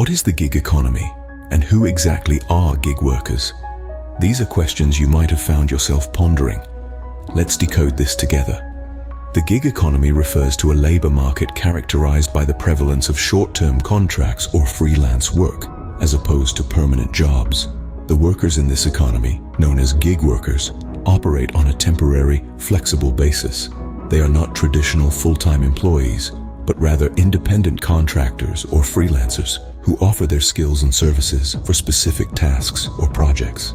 What is the gig economy, and who exactly are gig workers? These are questions you might have found yourself pondering. Let's decode this together. The gig economy refers to a labor market characterized by the prevalence of short-term contracts or freelance work, as opposed to permanent jobs. The workers in this economy, known as gig workers, operate on a temporary, flexible basis. They are not traditional full-time employees, but rather independent contractors or freelancers who offer their skills and services for specific tasks or projects.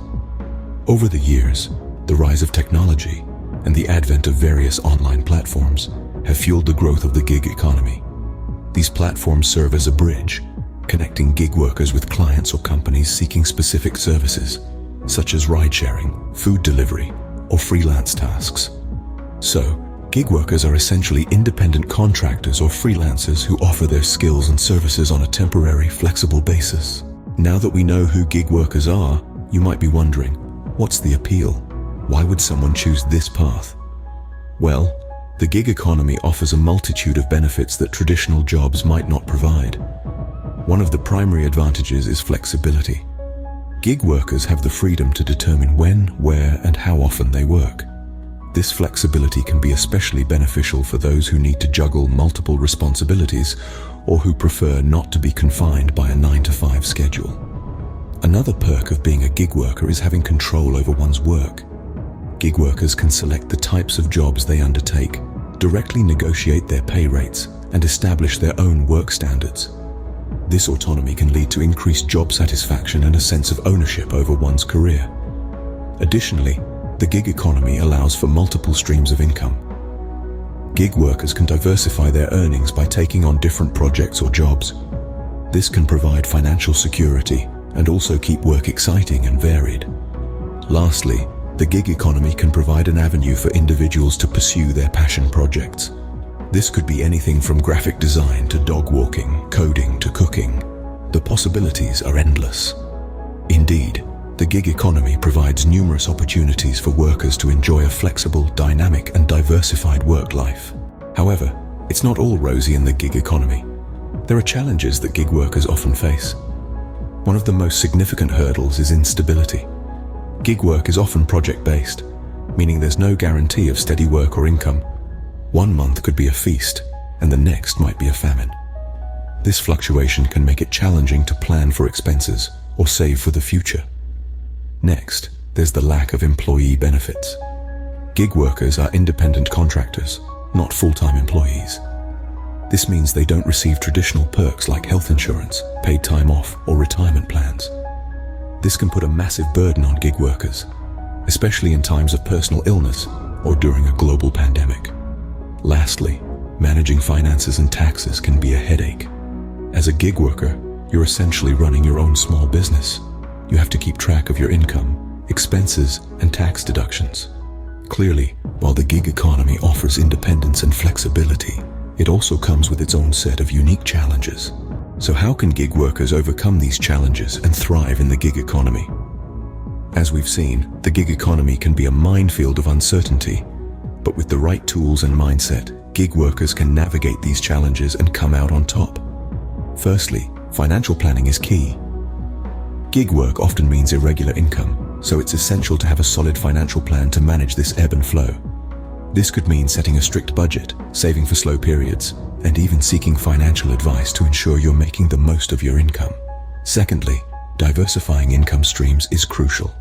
Over the years, the rise of technology and the advent of various online platforms have fueled the growth of the gig economy. These platforms serve as a bridge, connecting gig workers with clients or companies seeking specific services, such as ride-sharing, food delivery, or freelance tasks. So, gig workers are essentially independent contractors or freelancers who offer their skills and services on a temporary, flexible basis. Now that we know who gig workers are, you might be wondering, what's the appeal? Why would someone choose this path? Well, the gig economy offers a multitude of benefits that traditional jobs might not provide. One of the primary advantages is flexibility. Gig workers have the freedom to determine when, where, and how often they work. This flexibility can be especially beneficial for those who need to juggle multiple responsibilities or who prefer not to be confined by a 9-to-5 schedule. Another perk of being a gig worker is having control over one's work. Gig workers can select the types of jobs they undertake, directly negotiate their pay rates, and establish their own work standards. This autonomy can lead to increased job satisfaction and a sense of ownership over one's career. Additionally, the gig economy allows for multiple streams of income. Gig workers can diversify their earnings by taking on different projects or jobs. This can provide financial security and also keep work exciting and varied. Lastly, the gig economy can provide an avenue for individuals to pursue their passion projects. This could be anything from graphic design to dog walking, coding to cooking. The possibilities are endless. Indeed, the gig economy provides numerous opportunities for workers to enjoy a flexible, dynamic, and diversified work life. However, it's not all rosy in the gig economy. There are challenges that gig workers often face. One of the most significant hurdles is instability. Gig work is often project-based, meaning there's no guarantee of steady work or income. One month could be a feast, and the next might be a famine. This fluctuation can make it challenging to plan for expenses or save for the future. Next, there's the lack of employee benefits. Gig workers are independent contractors, not full-time employees. This means they don't receive traditional perks like health insurance, paid time off, or retirement plans. This can put a massive burden on gig workers, especially in times of personal illness or during a global pandemic. Lastly, managing finances and taxes can be a headache. As a gig worker, you're essentially running your own small business. You have to keep track of your income, expenses, and tax deductions. Clearly, while the gig economy offers independence and flexibility, it also comes with its own set of unique challenges. So how can gig workers overcome these challenges and thrive in the gig economy? As we've seen, the gig economy can be a minefield of uncertainty, but with the right tools and mindset, gig workers can navigate these challenges and come out on top. Firstly, financial planning is key. Gig work often means irregular income, so it's essential to have a solid financial plan to manage this ebb and flow. This could mean setting a strict budget, saving for slow periods, and even seeking financial advice to ensure you're making the most of your income. Secondly, diversifying income streams is crucial.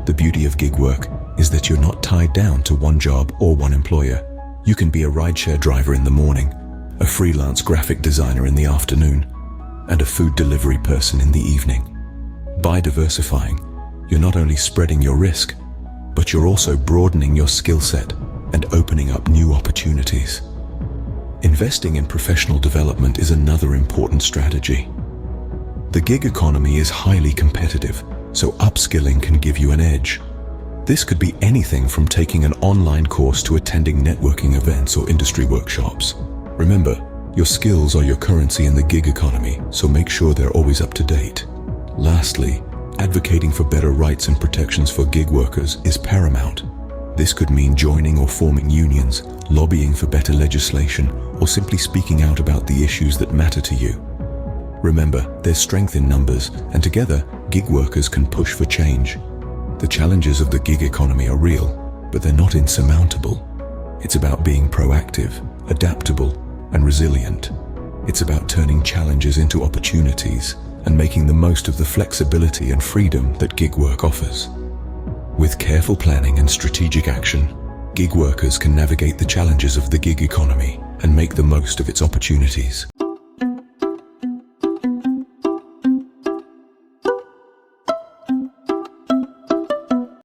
The beauty of gig work is that you're not tied down to one job or one employer. You can be a rideshare driver in the morning, a freelance graphic designer in the afternoon, and a food delivery person in the evening. By diversifying, you're not only spreading your risk, but you're also broadening your skill set and opening up new opportunities. Investing in professional development is another important strategy. The gig economy is highly competitive, so upskilling can give you an edge. This could be anything from taking an online course to attending networking events or industry workshops. Remember, your skills are your currency in the gig economy, so make sure they're always up to date. Lastly, advocating for better rights and protections for gig workers is paramount. This could mean joining or forming unions, lobbying for better legislation, or simply speaking out about the issues that matter to you. Remember, there's strength in numbers, and together, gig workers can push for change. The challenges of the gig economy are real, but they're not insurmountable. It's about being proactive, adaptable, and resilient. It's about turning challenges into opportunities and making the most of the flexibility and freedom that gig work offers. With careful planning and strategic action, gig workers can navigate the challenges of the gig economy and make the most of its opportunities.